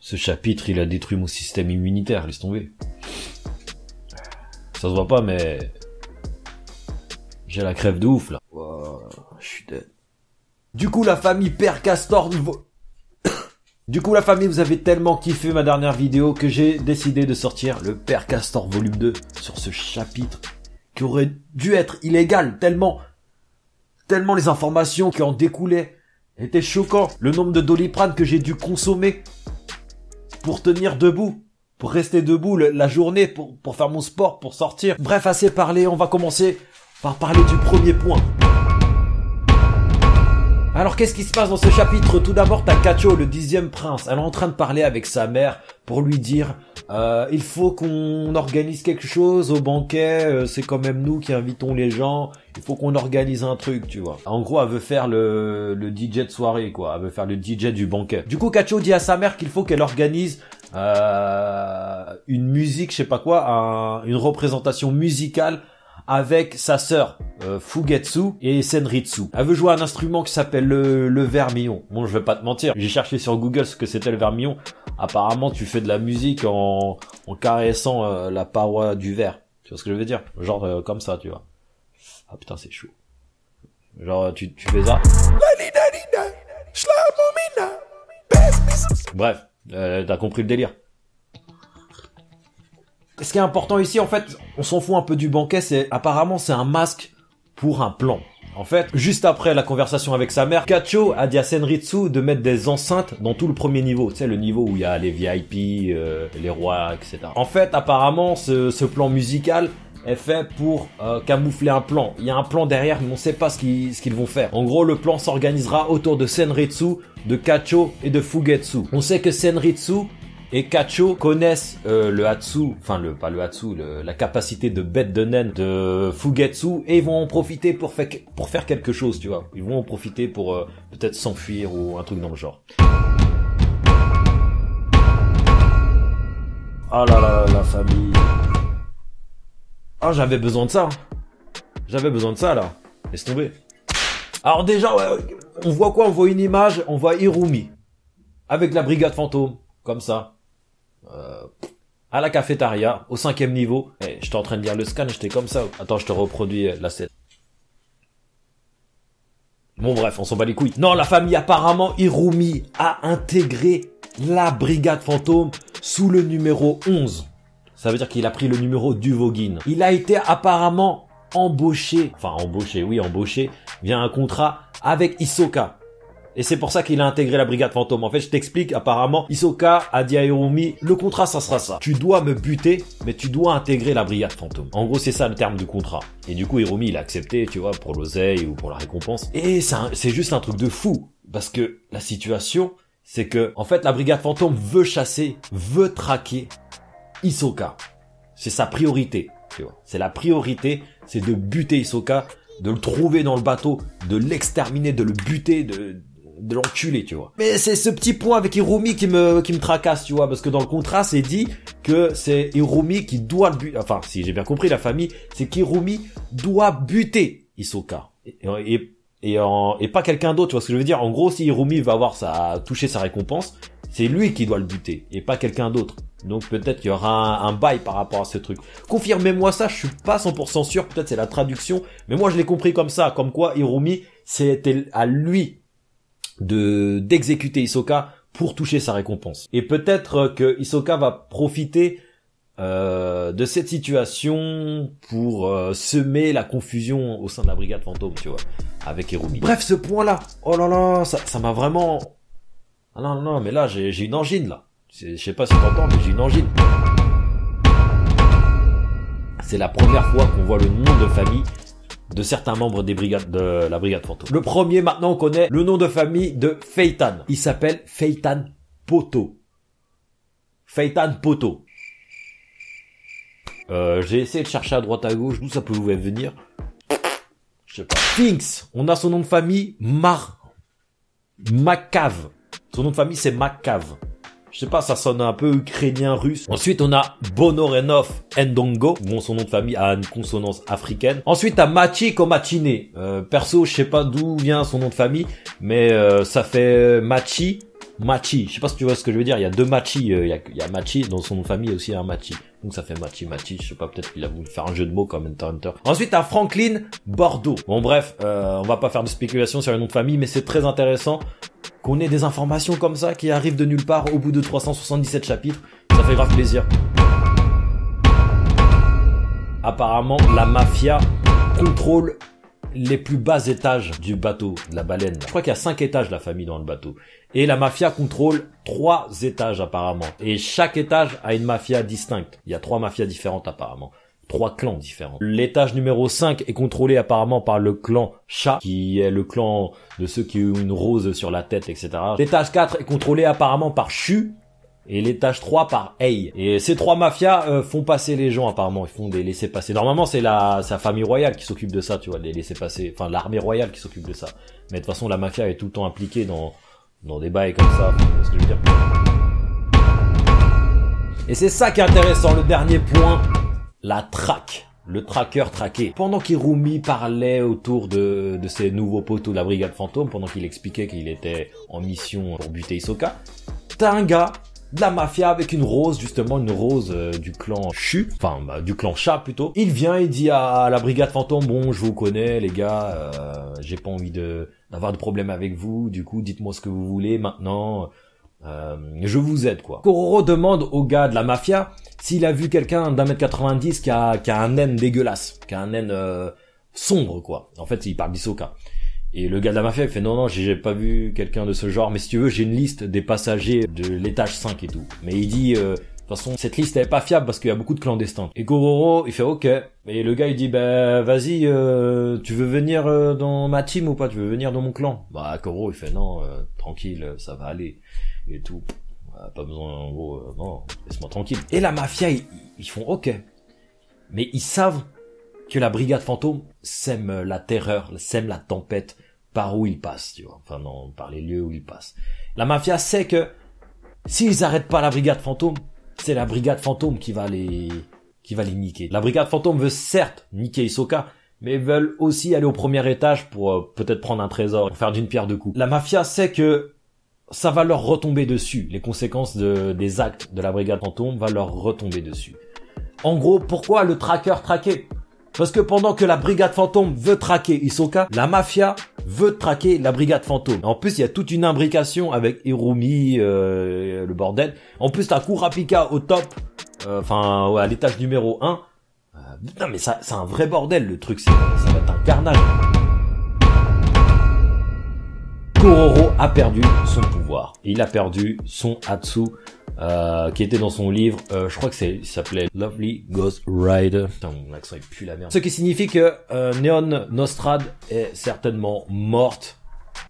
Ce chapitre, il a détruit mon système immunitaire, laisse tomber. Ça se voit pas, mais... j'ai la crève de ouf, là. Wow, je suis dead. Du coup, la famille Père Castor... Du coup, la famille, vous avez tellement kiffé ma dernière vidéo que j'ai décidé de sortir le Père Castor volume 2 sur ce chapitre qui aurait dû être illégal tellement les informations qui en découlaient étaient choquantes. Le nombre de Doliprane que j'ai dû consommer pour tenir debout, pour rester debout la journée, pour faire mon sport, pour sortir. Bref, assez parlé, on va commencer par parler du premier point. Alors qu'est-ce qui se passe dans ce chapitre? Tout d'abord, t'as Kacho, le 10e prince. Elle est en train de parler avec sa mère pour lui dire il faut qu'on organise quelque chose au banquet, c'est quand même nous qui invitons les gens, il faut qu'on organise un truc, tu vois. En gros, elle veut faire le DJ de soirée, quoi. Elle veut faire le DJ du banquet. Du coup, Kacho dit à sa mère qu'il faut qu'elle organise une musique, je sais pas quoi, une représentation musicale avec sa sœur Fugetsu et Senritsu. Elle veut jouer un instrument qui s'appelle le vermillon. Bon, je vais pas te mentir, j'ai cherché sur Google ce que c'était le vermillon. Apparemment, tu fais de la musique en caressant la paroi du verre. Tu vois ce que je veux dire? Genre comme ça, tu vois. Ah putain, c'est chaud. Genre tu fais ça. Bref, t'as compris le délire. Ce qui est important ici, en fait, on s'en fout un peu du banquet, apparemment c'est un masque pour un plan. En fait, juste après la conversation avec sa mère, Kacho a dit à Senritsu de mettre des enceintes dans tout le premier niveau. Tu sais, le niveau où il y a les VIP, les rois, etc. En fait, apparemment, ce plan musical est fait pour camoufler un plan. Il y a un plan derrière, mais on sait pas ce qu'ils vont faire. En gros, le plan s'organisera autour de Senritsu, de Kacho et de Fugetsu. On sait que Senritsu et Kacho connaissent le Hatsu, enfin pas le Hatsu, la capacité de bête de naine de Fugetsu, et ils vont en profiter pour faire quelque chose, tu vois. Ils vont en profiter pour peut-être s'enfuir ou un truc dans le genre. Ah là là, la famille. Ah, j'avais besoin de ça. J'avais besoin de ça, là. Laisse tomber. Alors déjà, ouais, on voit quoi? On voit une image, on voit Hirumi avec la brigade fantôme, comme ça. À la cafétéria, au 5e niveau. J'étais en train de lire le scan, j'étais comme ça. Attends, je te reproduis la scène. Bon bref, on s'en bat les couilles. Non, la famille, apparemment, Hirumi a intégré la brigade fantôme sous le numéro 11. Ça veut dire qu'il a pris le numéro du Vogin. Il a été apparemment embauché via un contrat avec Hisoka. Et c'est pour ça qu'il a intégré la brigade fantôme. En fait, je t'explique, apparemment, Hisoka a dit à Hirumi, le contrat, ça sera ça. Tu dois me buter, mais tu dois intégrer la brigade fantôme. En gros, c'est ça le terme du contrat. Et du coup, Hirumi, il a accepté, tu vois, pour l'oseille ou pour la récompense. Et c'est juste un truc de fou. Parce que la situation, c'est que, en fait, la brigade fantôme veut chasser, veut traquer Hisoka. C'est sa priorité, tu vois. C'est la priorité, c'est de buter Hisoka, de le trouver dans le bateau, de l'exterminer, de le buter, de l'enculer, tu vois. Mais c'est ce petit point avec Hirumi qui me tracasse, tu vois, parce que dans le contrat, c'est dit que c'est Hirumi qui doit le buter. Enfin, si j'ai bien compris, la famille, c'est qu'Hirumi doit buter Hisoka. Et pas quelqu'un d'autre, tu vois ce que je veux dire? En gros, si Hirumi va toucher sa récompense, c'est lui qui doit le buter, et pas quelqu'un d'autre. Donc peut-être qu'il y aura un bail par rapport à ce truc. Confirmez-moi ça, je suis pas 100% sûr, peut-être c'est la traduction, mais moi je l'ai compris comme ça, comme quoi Hirumi, c'était à lui d'exécuter Hisoka pour toucher sa récompense. Et peut-être que Hisoka va profiter de cette situation pour semer la confusion au sein de la brigade fantôme, tu vois, avec Hirumi. Bref, ce point-là, oh là là, ça m'a vraiment... Ah non, mais là, j'ai une angine, là. Je sais pas si t'entends, mais j'ai une angine. C'est la première fois qu'on voit le nom de famille de certains membres de la brigade fantôme. Le premier, maintenant, on connaît le nom de famille de Feitan. Il s'appelle Feitan Poto. Feitan Poto. J'ai essayé de chercher à droite à gauche d'où ça pouvait venir. Je sais pas. Sphinx. On a son nom de famille, Makav. Son nom de famille, c'est Makav. Je sais pas, ça sonne un peu ukrainien, russe. Ensuite, on a Bonorenov Ndongo. Bon, son nom de famille a une consonance africaine. Ensuite, t'as Machi Komachine. Perso, je sais pas d'où vient son nom de famille, mais ça fait Machi Machi. Je sais pas si tu vois ce que je veux dire. Il y a deux Machi. Il y a Machi, dans son nom de famille aussi un Machi. Donc ça fait Machi. Je sais pas, peut-être qu'il a voulu faire un jeu de mots comme Hunter. Ensuite, t'as Franklin Bordeaux. Bon bref, on va pas faire de spéculation sur le nom de famille, mais c'est très intéressant qu'on ait des informations comme ça qui arrivent de nulle part au bout de 377 chapitres. Ça fait grave plaisir. Apparemment, la mafia contrôle les plus bas étages du bateau, de la baleine. Je crois qu'il y a 5 étages, la famille, dans le bateau. Et la mafia contrôle 3 étages, apparemment. Et chaque étage a une mafia distincte. Il y a 3 mafias différentes, apparemment. 3 clans différents. L'étage numéro 5 est contrôlé, apparemment, par le clan Chat, qui est le clan de ceux qui ont une rose sur la tête, etc. L'étage 4 est contrôlé, apparemment, par Chu. Et l'étage 3 par Ei. Et ces 3 mafias font passer les gens, apparemment. Ils font des laissez-passer. Normalement, c'est la famille royale qui s'occupe de ça, tu vois, des laissez-passer. Enfin, l'armée royale qui s'occupe de ça. Mais de toute façon, la mafia est tout le temps impliquée dans des bails comme ça. C'est ce que je veux dire. Et c'est ça qui est intéressant. Le dernier point, la traque. Le tracker traqué. Pendant qu'Hirumi parlait autour de ses nouveaux poteaux de la brigade fantôme, pendant qu'il expliquait qu'il était en mission pour buter Hisoka, t'as un gars de la mafia avec une rose, justement une rose du clan Chu, enfin du clan Chat plutôt. Il vient et dit à la brigade fantôme, bon je vous connais les gars, j'ai pas envie d'avoir de problème avec vous, du coup dites-moi ce que vous voulez maintenant, je vous aide quoi. Kororo demande au gars de la mafia s'il a vu quelqu'un d'1m90 qui a un naine dégueulasse, qui a un naine sombre quoi. En fait il parle d'Hisoka. Et le gars de la mafia il fait non j'ai pas vu quelqu'un de ce genre, mais si tu veux j'ai une liste des passagers de l'étage 5 et tout. Mais il dit de toute façon cette liste elle est pas fiable parce qu'il y a beaucoup de clandestins. Et Kororo il fait ok. Et le gars il dit bah vas-y tu veux venir dans ma team ou pas, tu veux venir dans mon clan? Bah Kororo il fait non tranquille ça va aller et tout. Pas besoin en gros non laisse-moi tranquille. Et la mafia ils font ok. Mais ils savent que la brigade fantôme sème la terreur, sème la tempête par où ils passent, tu vois. Enfin non, par les lieux où ils passent. La mafia sait que s'ils arrêtent pas la brigade fantôme, c'est la brigade fantôme qui va les niquer. La brigade fantôme veut certes niquer Hisoka, mais ils veulent aussi aller au premier étage pour peut-être prendre un trésor, pour faire d'une pierre deux coups. La mafia sait que ça va leur retomber dessus. Les conséquences des actes de la brigade fantôme va leur retomber dessus. En gros, pourquoi le tracker traqué? Parce que pendant que la brigade fantôme veut traquer Hisoka, la mafia veut traquer la brigade fantôme. En plus, il y a toute une imbrication avec Hirumi, le bordel. En plus, t'as Kurapika au top, à l'étage numéro 1. Putain, mais ça, c'est un vrai bordel, le truc. Ça va être un carnage. Kororo a perdu son pouvoir. Il a perdu son Hatsu. Qui était dans son livre, je crois que il s'appelait Lovely Ghost Rider. Putain, mon accent il pue la merde. Ce qui signifie que Neon Nostrad est certainement morte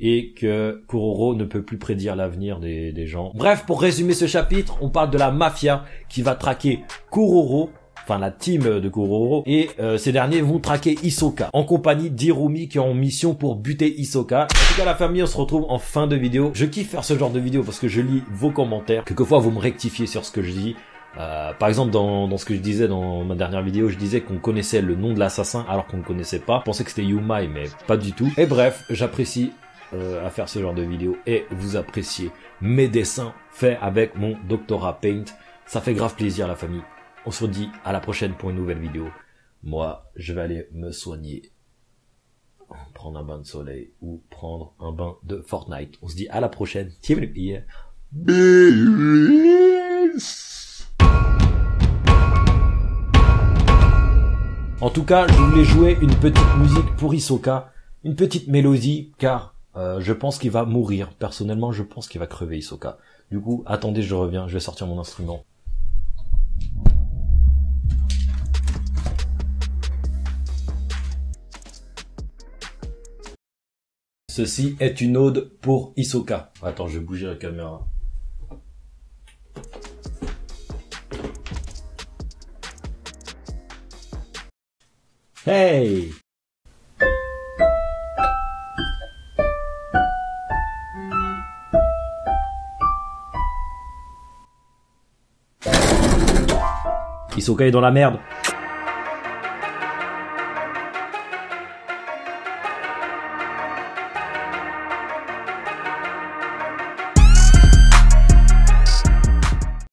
et que Kororo ne peut plus prédire l'avenir des gens. Bref, pour résumer ce chapitre, on parle de la mafia qui va traquer Kororo, enfin la team de Kororo, et ces derniers vont traquer Hisoka en compagnie d'Hirumi qui est en mission pour buter Hisoka. En tout cas la famille, on se retrouve en fin de vidéo. Je kiffe faire ce genre de vidéo parce que je lis vos commentaires. Quelquefois vous me rectifiez sur ce que je dis. Par exemple dans ce que je disais dans ma dernière vidéo, je disais qu'on connaissait le nom de l'assassin alors qu'on ne connaissait pas. Je pensais que c'était Yumai mais pas du tout. Et bref, j'apprécie à faire ce genre de vidéo et vous appréciez mes dessins faits avec mon Doctorat Paint. Ça fait grave plaisir la famille. On se dit à la prochaine pour une nouvelle vidéo. Moi, je vais aller me soigner, prendre un bain de soleil ou prendre un bain de Fortnite. On se dit à la prochaine. En tout cas, je voulais jouer une petite musique pour Hisoka, une petite mélodie, car je pense qu'il va mourir. Personnellement, je pense qu'il va crever Hisoka. Du coup, attendez, je reviens, je vais sortir mon instrument. Ceci est une ode pour Hisoka. Attends, je vais bouger la caméra. Hey! Hisoka est dans la merde.